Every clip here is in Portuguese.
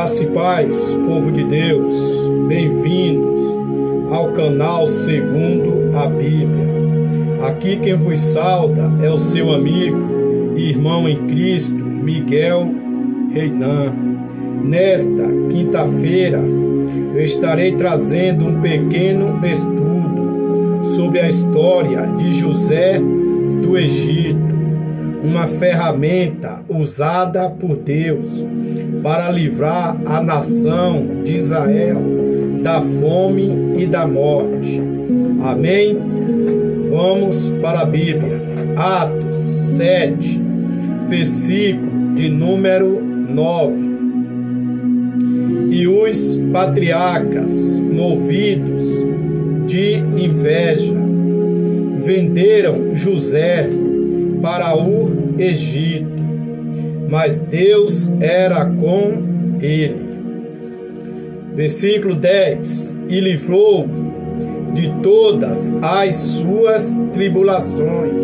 Graça e paz, povo de Deus, bem-vindos ao canal Segundo a Bíblia. Aqui quem vos sauda é o seu amigo e irmão em Cristo, Miguel Reinan. Nesta quinta-feira eu estarei trazendo um pequeno estudo sobre a história de José do Egito, uma ferramenta usada por Deus para livrar a nação de Israel da fome e da morte. Amém? Vamos para a Bíblia. Atos 7, versículo de número 9. E os patriarcas, movidos de inveja, venderam José para o Egito, mas Deus era com ele. Versículo 10. E livrou de todas as suas tribulações,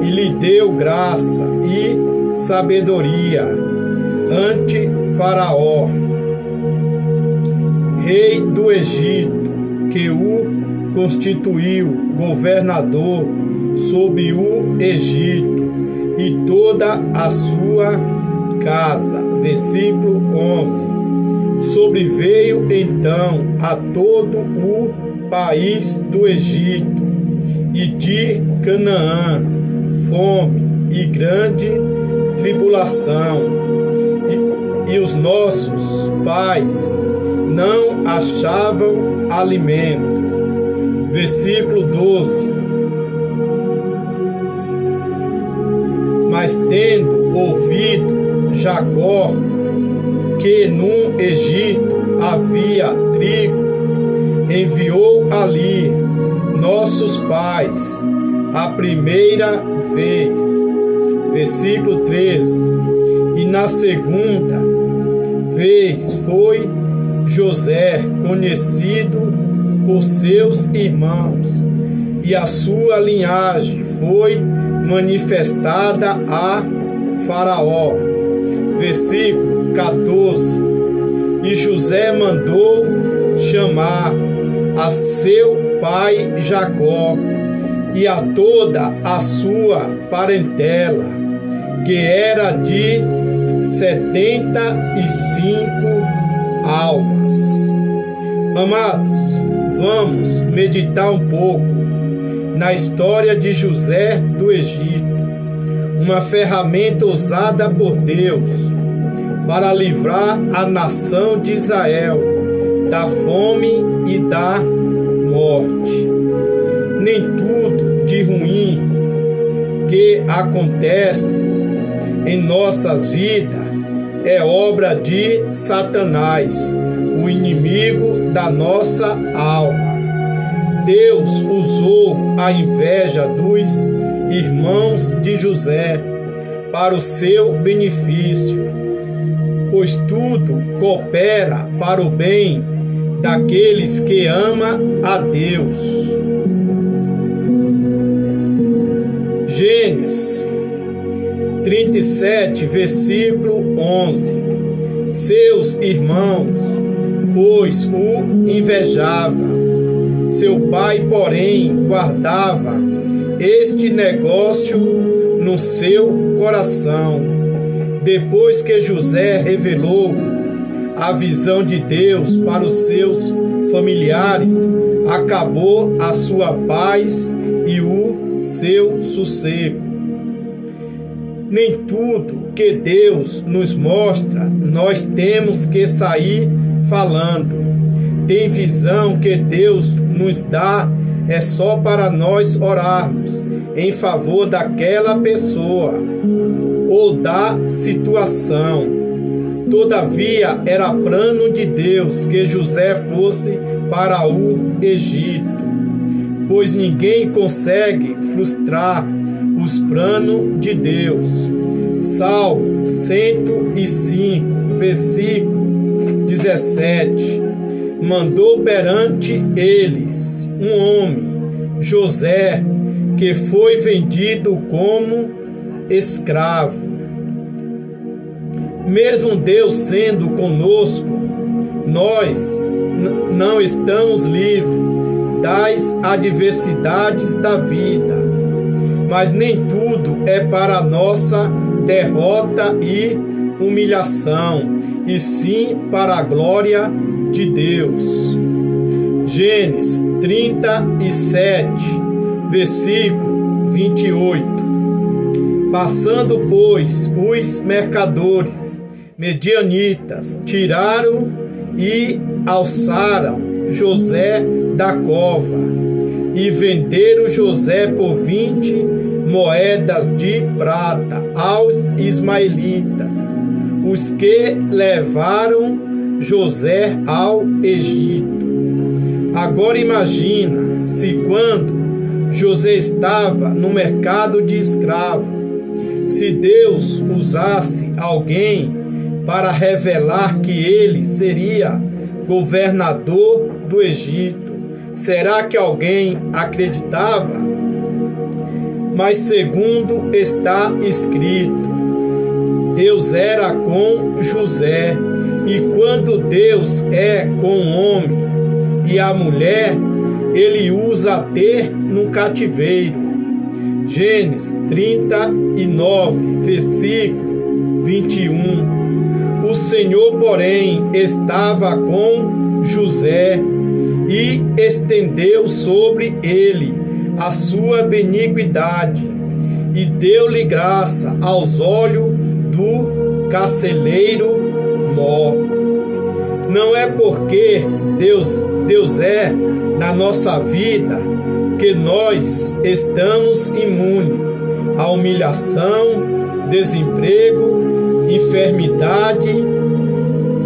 e lhe deu graça e sabedoria ante Faraó, rei do Egito, que o constituiu governador sobre o Egito e toda a sua casa. Versículo 11. Sobreveio então a todo o país do Egito e de Canaã fome e grande tribulação, e os nossos pais não achavam alimento. Versículo 12. Mas tendo ouvido Jacó que no Egito havia trigo, enviou ali nossos pais a primeira vez. Versículo 13. E na segunda vez foi José conhecido por seus irmãos, e a sua linhagem foi manifestada a Faraó. Versículo 14. E José mandou chamar a seu pai Jacó e a toda a sua parentela, que era de 75 almas. Amados, vamos meditar um pouco na história de José do Egito, uma ferramenta usada por Deus para livrar a nação de Israel da fome e da morte. Nem tudo de ruim que acontece em nossas vidas é obra de Satanás, o inimigo da nossa alma. Deus usou a inveja dos irmãos de José para o seu benefício, pois tudo coopera para o bem daqueles que amam a Deus. Gênesis 37, versículo 11. Seus irmãos, pois o invejavam. Seu pai, porém, guardava este negócio no seu coração. Depois que José revelou a visão de Deus para os seus familiares, acabou a sua paz e o seu sossego. Nem tudo que Deus nos mostra nós temos que sair falando. Tem visão que Deus nos dá é só para nós orarmos em favor daquela pessoa ou da situação. Todavia era plano de Deus que José fosse para o Egito, pois ninguém consegue frustrar os planos de Deus. Salmo 105, versículo 17. Mandou perante eles um homem, José, que foi vendido como escravo. mesmo Deus sendo conosco, nós não estamos livres das adversidades da vida, mas nem tudo é para nossa derrota e humilhação, e sim para a glória de Deus. Gênesis 37, versículo 28. Passando, pois, os mercadores medianitas tiraram e alçaram José da cova e venderam José por 20 moedas de prata aos ismaelitas, os que levaram José ao Egito. Agora imagina se quando José estava no mercado de escravo, se Deus usasse alguém para revelar que ele seria governador do Egito, será que alguém acreditava? Mas segundo está escrito, Deus era com José, e quando Deus é com o homem e a mulher, ele usa até no cativeiro. Gênesis 39, versículo 21. O Senhor, porém, estava com José e estendeu sobre ele a sua benignidade e deu-lhe graça aos olhos do carcereiro mor. Não é porque Deus é na nossa vida que nós estamos imunes à humilhação, desemprego, enfermidade,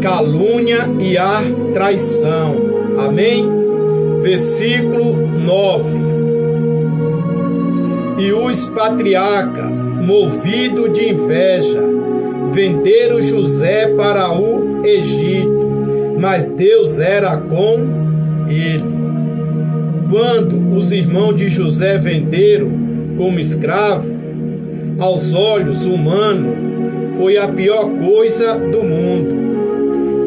calúnia e à traição. Amém? Versículo 9. E os patriarcas, movidos de inveja, venderam José para o Egito, mas Deus era com ele. Quando os irmãos de José venderam como escravo, aos olhos humanos, foi a pior coisa do mundo.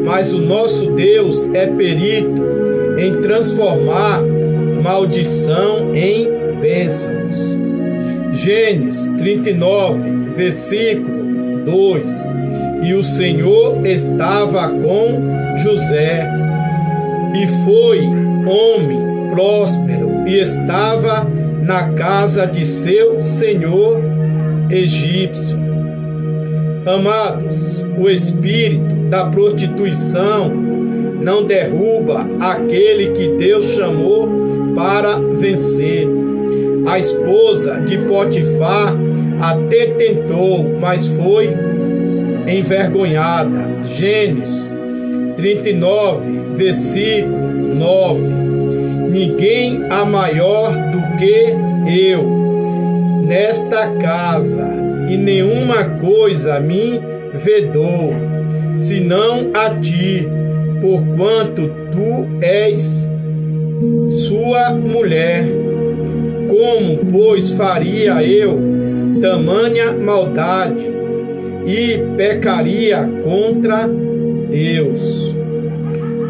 Mas o nosso Deus é perito em transformar maldição em bênçãos. Gênesis 39, versículo 2. E o Senhor estava com José, e foi homem próspero, e estava na casa de seu senhor egípcio. Amados, o espírito da prostituição não derruba aquele que Deus chamou para vencer. A esposa de Potifar até tentou, mas foi envergonhada. Gênesis 39, versículo 9. Ninguém há maior do que eu nesta casa, e nenhuma coisa me vedou, senão a ti, porquanto tu és sua mulher. Como, pois, faria eu tamanha maldade e pecaria contra Deus?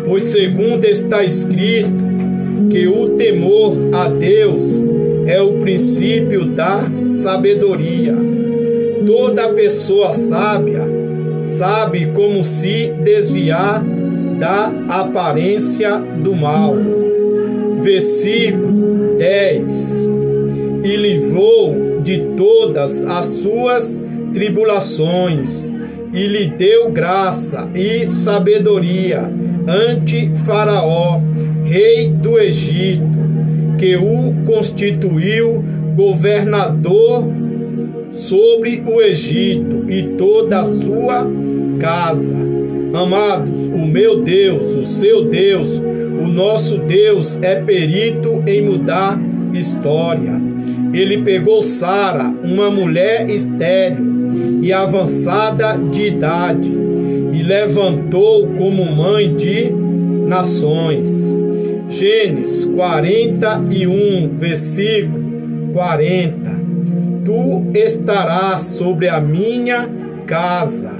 Pois segundo está escrito, que o temor a Deus é o princípio da sabedoria. Toda pessoa sábia sabe como se desviar da aparência do mal. Versículo 10. E livrou de todas as suas tribulações, e lhe deu graça e sabedoria ante Faraó, rei do Egito, que o constituiu governador sobre o Egito e toda a sua casa. Amados, o meu Deus, o seu Deus, o nosso Deus é perito em mudar história. Ele pegou Sara, uma mulher estéril e avançada de idade, e levantou como mãe de nações. Gênesis 41, versículo 40. Tu estarás sobre a minha casa,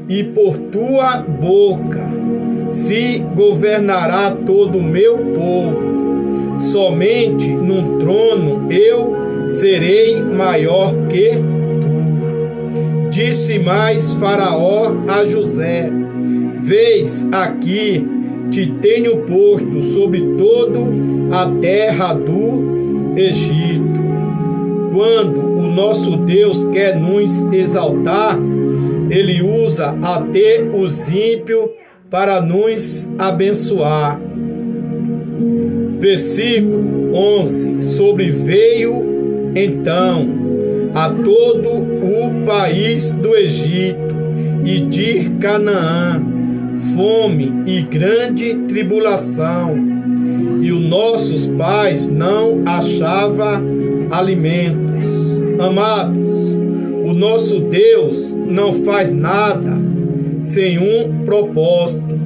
e por tua boca se governará todo o meu povo. Somente num trono eu serei maior que tu. Disse mais Faraó a José: Vês aqui, te tenho posto sobre todo a terra do Egito. Quando o nosso Deus quer nos exaltar, Ele usa até os ímpios para nos abençoar. Versículo 11. Sobreveio então a todo o país do Egito e de Canaã fome e grande tribulação, e os nossos pais não achavam alimentos. Amados, o nosso Deus não faz nada sem um propósito.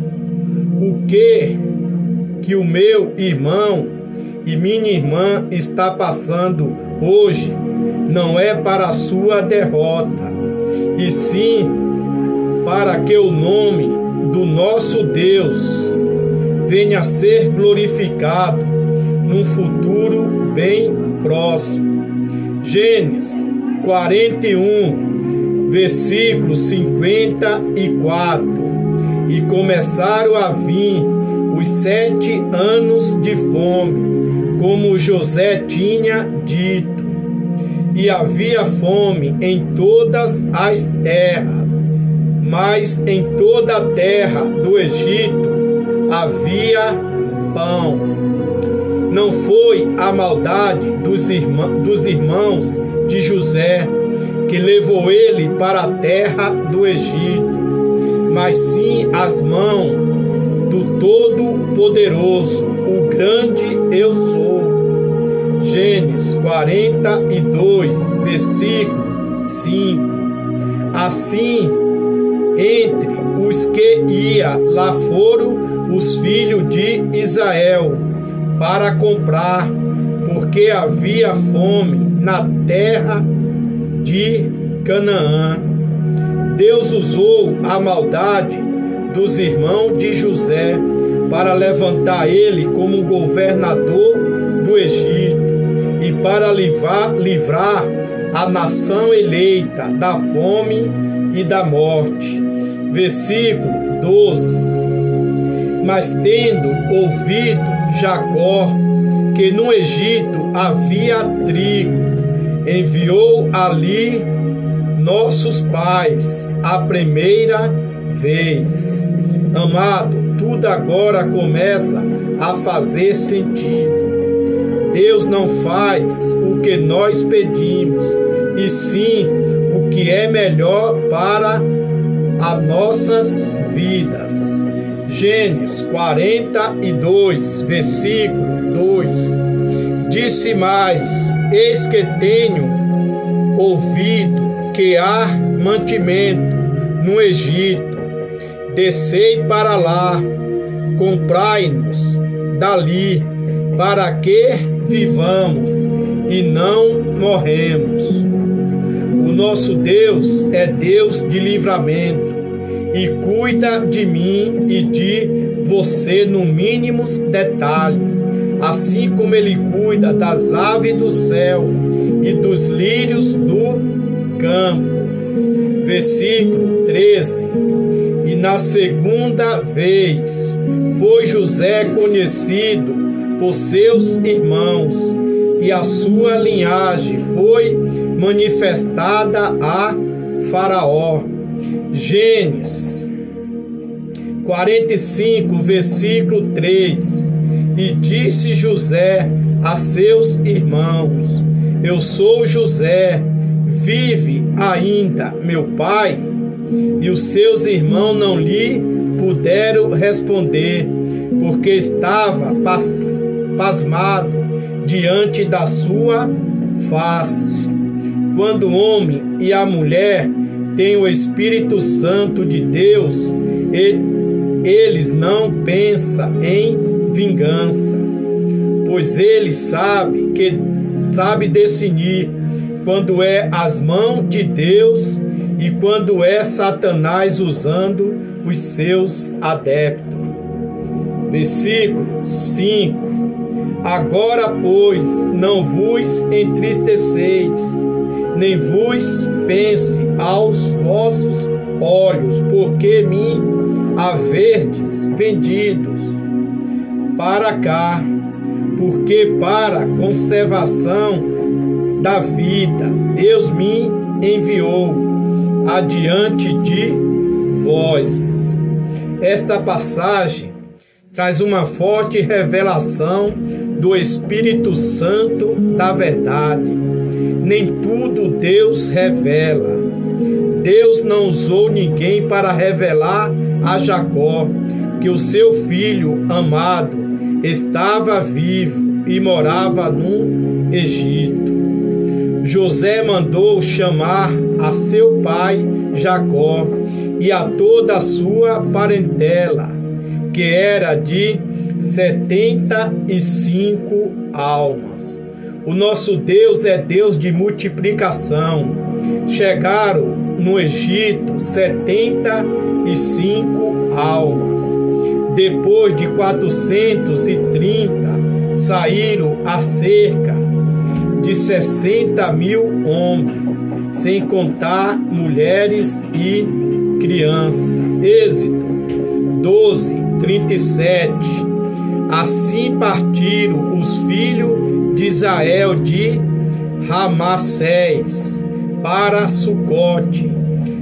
O que o meu irmão e minha irmã está passando hoje não é para a sua derrota, e sim para que o nome do nosso Deus venha a ser glorificado num futuro bem próximo. Gênesis 41, versículo 54. E começaram a vir os 7 anos de fome, como José tinha dito. E havia fome em todas as terras, mas em toda a terra do Egito havia pão. Não foi a maldade dos irmãos de José que levou ele para a terra do Egito, mas sim as mãos do Todo-Poderoso, o grande eu sou. Gênesis 42, versículo 5. Assim, entre os que ia lá foram os filhos de Israel para comprar, porque havia fome na terra de Canaã. Deus usou a maldade dos irmãos de José para levantar ele como governador do Egito e para livrar a nação eleita da fome e da morte. Versículo 12. Mas tendo ouvido Jacó que no Egito havia trigo, enviou ali nossos pais a primeira vez. Amado, tudo agora começa a fazer sentido. Deus não faz o que nós pedimos, e sim o que é melhor para as nossas vidas. Gênesis 42, versículo 2. Disse mais: Eis que tenho ouvido que há mantimento no Egito. Descei para lá, comprai-nos dali, para que vivamos e não morremos. O nosso Deus é Deus de livramento e cuida de mim e de você no mínimos detalhes, assim como Ele cuida das aves do céu e dos lírios do campo. Versículo 13. E na segunda vez foi José conhecido por seus irmãos, e a sua linhagem foi manifestada a Faraó. Gênesis 45, versículo 3. E disse José a seus irmãos: Eu sou José, vive ainda meu pai? E os seus irmãos não lhe puderam responder, porque estava pasmado diante da sua face. Quando o homem e a mulher têm o Espírito Santo de Deus, eles não pensam em vingança, pois ele sabe discernir quando é as mãos de Deus e quando é Satanás usando os seus adeptos. Versículo 5. Agora, pois, não vos entristeceis, nem vos pense aos vossos olhos, porque me haverdes vendidos para cá, porque para conservação da vida Deus me enviou adiante de vós. Esta passagem traz uma forte revelação do Espírito Santo da verdade. Nem tudo Deus revela. Deus não usou ninguém para revelar a Jacó que o seu filho amado estava vivo e morava no Egito. José mandou chamar a seu pai Jacó e a toda a sua parentela, que era de 75 almas. O nosso Deus é Deus de multiplicação. Chegaram no Egito 75 almas. Depois de 430, saíram a cerca de 60.000 homens, sem contar mulheres e crianças. Êxodo 12:37. Assim partiram os filhos de Israel de Ramassés para Sucote,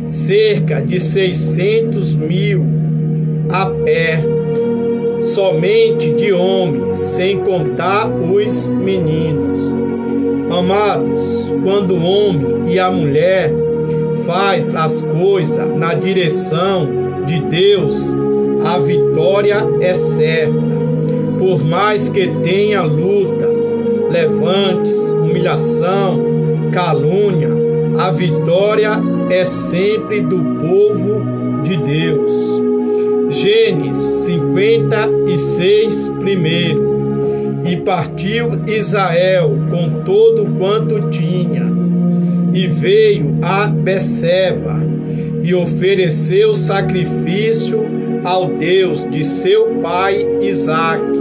cerca de 600.000 a pé, somente de homens, sem contar os meninos. Amados, quando o homem e a mulher faz as coisas na direção de Deus, a vitória é certa. Por mais que tenha lutas, levantes, humilhação, calúnia, a vitória é sempre do povo de Deus. Gênesis 56, primeiro. E partiu Israel com todo quanto tinha, e veio a Beceba, e ofereceu sacrifício ao Deus de seu pai Isaque.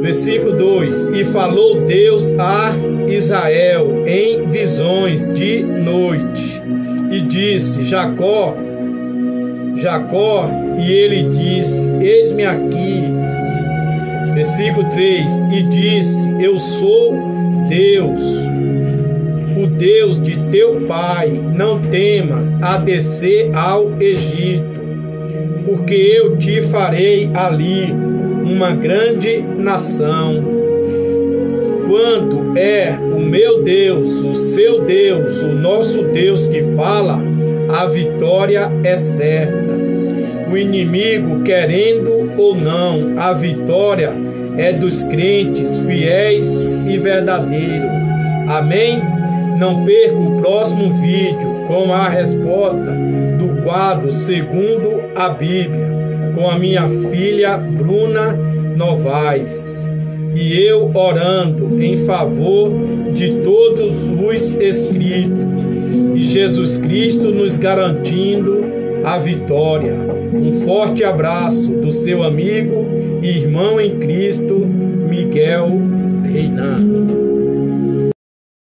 Versículo 2. E falou Deus a Israel em visões de noite, e disse: Jacó, Jacó, e ele disse: Eis-me aqui. Versículo 3. E disse: Eu sou Deus, o Deus de teu pai. Não temas a descer ao Egito, porque eu te farei ali uma grande nação. Quando é o meu Deus, o seu Deus, o nosso Deus que fala, a vitória é certa. O inimigo querendo ou não, a vitória é dos crentes fiéis e verdadeiros. Amém? Não perca o próximo vídeo com a resposta do quadro Segundo a Bíblia, com a minha filha Bruna Novaes, e eu orando em favor de todos os inscritos, e Jesus Cristo nos garantindo a vitória. Um forte abraço do seu amigo e irmão em Cristo, Miguel Reinan.